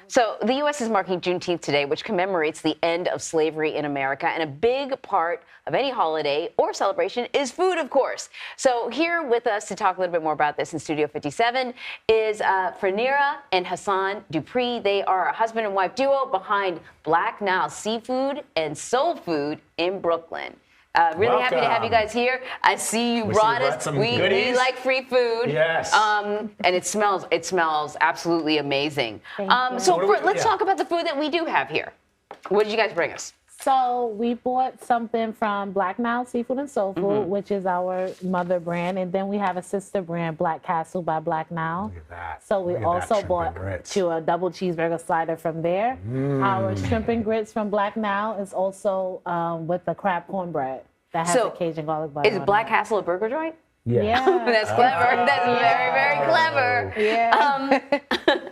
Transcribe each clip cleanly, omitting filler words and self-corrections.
So the U.S. is marking Juneteenth today, which commemorates the end of slavery in America. And a big part of any holiday or celebration is food, of course. So here with us to talk a little bit more about this in Studio 57 is Fanerra and Hasson Dupree. They are a husband and wife duo behind Black Nile Seafood and Soul Food in Brooklyn. Really happy to have you guys here. I see you brought us. We like free food. Yes. And it smells absolutely amazing. Let's talk about the food that we do have here. What did you guys bring us? So we bought something from Black Nile Seafood and Soul Food, which is our mother brand, and then we have a sister brand, Black Castle by Black Nile. Look at that. So we also bought you a double cheeseburger slider from there. Our shrimp and grits from Black Nile is also with the crab cornbread that has the Cajun garlic butter. Is Black Castle a burger joint? Yeah. That's clever. That's very, very clever. Yeah.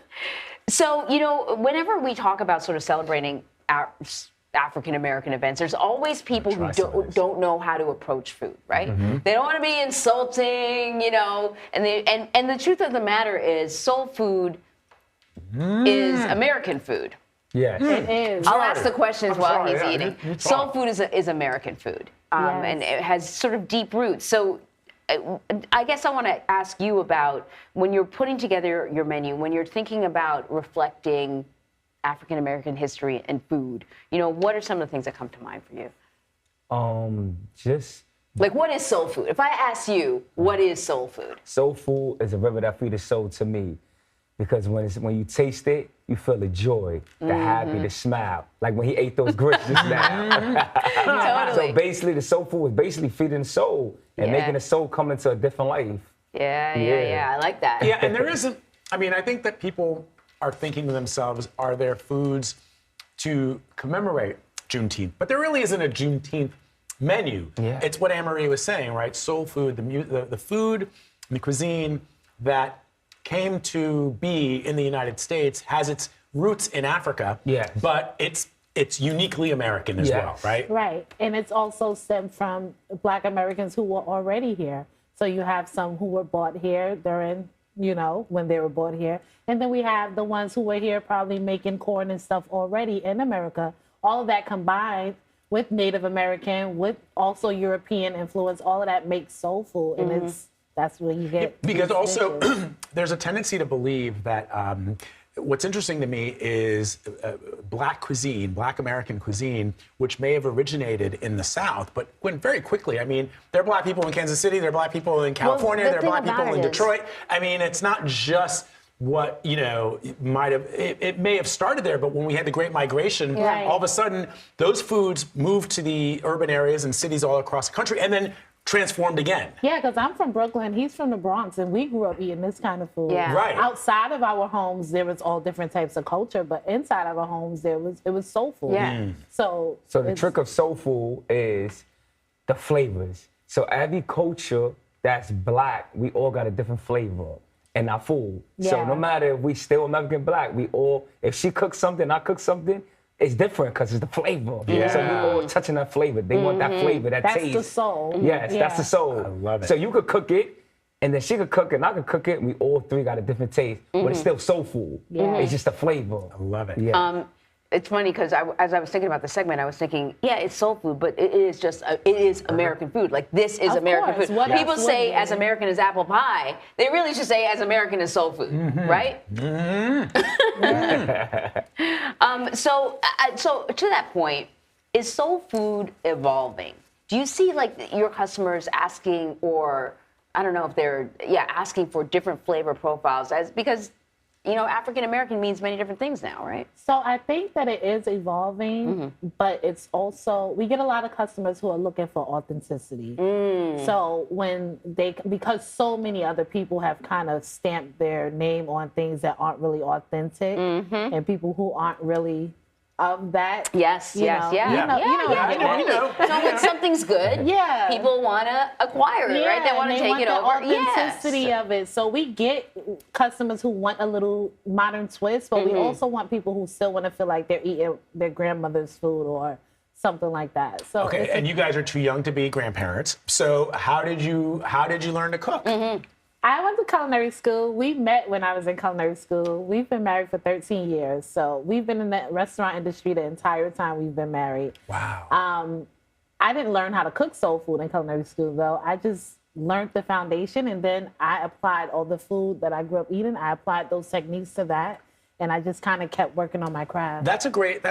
So, you know, whenever we talk about sort of celebrating our African-American events, there's always people who don't know how to approach food, right? They don't want to be insulting, you know, and the truth of the matter is soul food is American food. Yes. It is. I'll ask the questions while he's eating. Soul food is American food, and it has sort of deep roots. So I guess I want to ask you about when you're putting together your menu, when you're thinking about reflecting African-American history and food, you know, what are some of the things that come to mind for you? Just like, what is soul food? If I ask you, what is soul food? Soul food is a river that feeds the soul to me, because when you taste it, you feel the joy, the happy, the smile. Like when he ate those grits just now. Totally. So basically, the soul food is basically feeding the soul and making the soul come into a different life. Yeah. I like that. Yeah, and there isn't. I mean, I think that people are thinking to themselves, are there foods to commemorate Juneteenth? But there really isn't a Juneteenth menu. Yeah. It's what Anne-Marie was saying, right? Soul food, the food and the cuisine that came to be in the United States has its roots in Africa, but it's uniquely American as well, right? Right, and it's also stemmed from Black Americans who were already here. So you have some who were brought here during, you know, when they were brought here. And then we have the ones who were here probably making corn and stuff already in America. All of that combined with Native American, with also European influence, all of that makes soul food. And that's where you get. Because also there's a tendency to believe that what's interesting to me is Black cuisine, Black American cuisine, which may have originated in the South, but went very quickly. I mean, there are Black people in Kansas City, there are Black people in California, there are Black people in Detroit. I mean, it's not just what, you know, it may have started there, but when we had the Great Migration, all of a sudden, those foods moved to the urban areas and cities all across the country, and then transformed again. Yeah, because I'm from Brooklyn, he's from the Bronx, and we grew up eating this kind of food. Yeah. Right. Outside of our homes, there was all different types of culture, but inside of our homes, it was soul food. Yeah. So the trick of soul food is the flavors. So every culture that's Black, we all got a different flavor in our food. So no matter if we still American Black, we all, if she cooks something, I cook something, it's different because it's the flavor. So we all touching that flavor. They want that flavor, that taste. That's the soul. Yes, that's the soul. I love it. So you could cook it, and then she could cook it, and I could cook it, and we all three got a different taste, but it's still soul food. It's just the flavor. I love it. Yeah. It's funny because as I was thinking about the segment, I was thinking, yeah, it's soul food, but it is just it is American food. Like, this is American food. What people say as American as apple pie, they really should say as American as soul food, right? So to that point, is soul food evolving? Do you see like your customers asking, or I don't know if they're asking for different flavor profiles, because you know, African American means many different things now, right? So I think that it is evolving, but it's also, we get a lot of customers who are looking for authenticity. So because so many other people have kind of stamped their name on things that aren't really authentic, and people who aren't really of that. Yes. You know. So when something's good, people want to acquire it, right? They want to take it over. The authenticity of it. So we get customers who want a little modern twist, but we also want people who still want to feel like they're eating their grandmother's food or something like that. So and you guys are too young to be grandparents. So how did you learn to cook? I went to culinary school. We met when I was in culinary school. We've been married for 13 years. So we've been in the restaurant industry the entire time we've been married. Wow. I didn't learn how to cook soul food in culinary school, though. I just learned the foundation, and then I applied all the food that I grew up eating. I applied those techniques to that, and I just kind of kept working on my craft. That's a great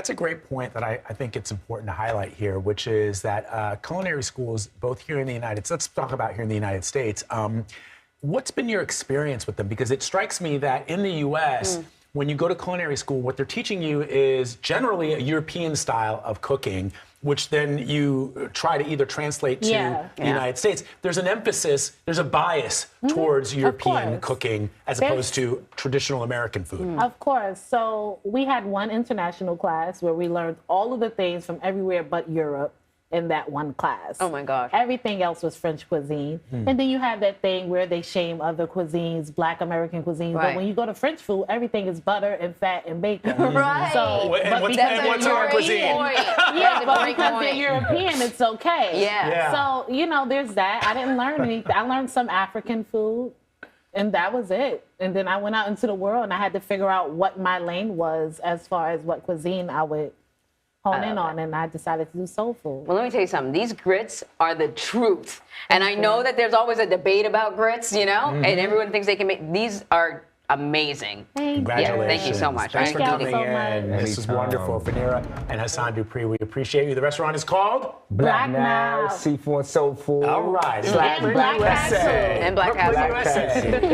point that I think it's important to highlight here, which is that culinary schools, both here in the United States, let's talk about here in the United States. What's been your experience with them? Because it strikes me that in the U.S., when you go to culinary school, what they're teaching you is generally a European style of cooking, which then you try to either translate to the United States. There's an emphasis, there's a bias towards European cooking as opposed to traditional American food. Of course. So we had one international class where we learned all of the things from everywhere but Europe in that one class. Oh my gosh. Everything else was French cuisine. And then you have that thing where they shame other cuisines, Black American cuisines. Right. But when you go to French food, everything is butter and fat and bacon. Right. So, And what's they're our cuisine? Yeah, but because they're European, it's okay. Yeah. So, you know, there's that. I didn't learn anything. I learned some African food, and that was it. And then I went out into the world, and I had to figure out what my lane was as far as what cuisine I would hone in on, and I decided to do soul food. Well, let me tell you something. These grits are the truth. And I know that there's always a debate about grits, you know, and everyone thinks they can make, these are amazing. Congratulations. Yeah, thank you so much. Thanks for Thank coming you so in. much. This is wonderful. Fanerra and Hasson Dupree, we appreciate you. The restaurant is called? Black Nile, Nile. Seafood and Soul Food. All right. And Black Cat USA. Food. And Black Cat Brooklyn, Food. USA.